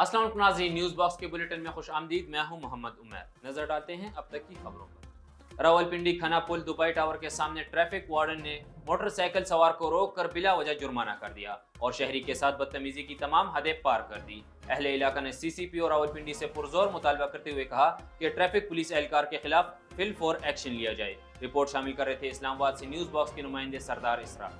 अस्सलाम वालेकुम नाज़रीन, न्यूज़ बॉक्स के बुलेटिन में खुश आमदीद। मैं हूं मोहम्मद उमैर। नजर डालते हैं अब तक की खबरों पर। रावलपिंडी खना पुल दुबई टावर के सामने ट्रैफिक वार्डन ने मोटरसाइकिल सवार को रोक कर बिला वजह जुर्माना कर दिया और शहरी के साथ बदतमीजी की तमाम हदें पार कर दी। अहले इलाका ने CCP और रावलपिंडी से पुरजोर मुतालबा करते हुए कहा कि ट्रैफिक पुलिस एहलकार के खिलाफ फिल फॉर एक्शन लिया जाए। रिपोर्ट शामिल कर रहे थे इस्लामाबाद से न्यूज़ बॉक्स के नुमाइंदे सरदार इसरा।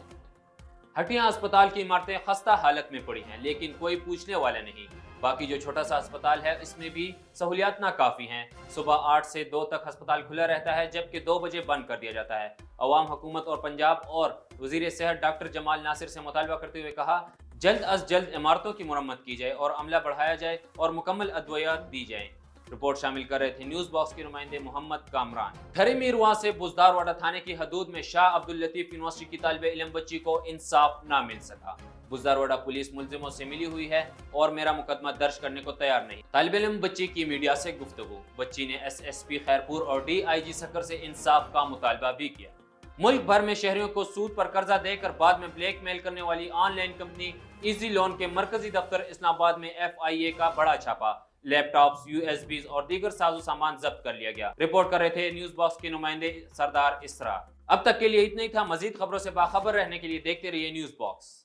हटिया अस्पताल की इमारतें खस्ता हालत में पड़ी हैं, लेकिन कोई पूछने वाला नहीं। बाकी जो छोटा सा अस्पताल है इसमें भी सहूलियात ना काफ़ी हैं। सुबह 8 से 2 तक अस्पताल खुला रहता है, जबकि 2 बजे बंद कर दिया जाता है। अवाम, हुकूमत और पंजाब और वज़ीर सेहत डॉक्टर जमाल नासिर से मुतालबा करते हुए कहा, जल्द अज जल्द इमारतों की मुरम्मत की जाए और अमला बढ़ाया जाए और मुकम्मल अदवियात दी जाएँ। रिपोर्ट शामिल कर रहे थे न्यूज़ बॉक्स के नुमाइंदे मोहम्मद कामरान। ठरी मीरवां से बुजदारवाड़ा थाने की हदूद में शाह अब्दुल लतीफ यूनिवर्सिटी की तालिब इल्म बच्ची को इंसाफ ना मिल सका। बुजदारवाड़ा पुलिस मुलजिमों से मिली हुई है और मेरा मुकदमा दर्ज करने को तैयार नहीं। तालिब इल्म बच्ची की मीडिया से गुफ्तगू। बच्ची ने SSP खैरपुर और DIG सकर से इंसाफ का मुतालबा भी किया। मुल्क भर में शहरियों को सूद पर कर्जा देकर बाद में ब्लैकमेल करने वाली ऑनलाइन कंपनी इजी लोन के मरकजी दफ्तर इस्लामाबाद में FIA का बड़ा छापा। लैपटॉप्स, USBs और दीगर साजो सामान जब्त कर लिया गया। रिपोर्ट कर रहे थे न्यूज़ बॉक्स के नुमाइंदे सरदार इसरा। अब तक के लिए इतना ही था। मजीद खबरों से बाखबर रहने के लिए देखते रहिए न्यूज़ बॉक्स।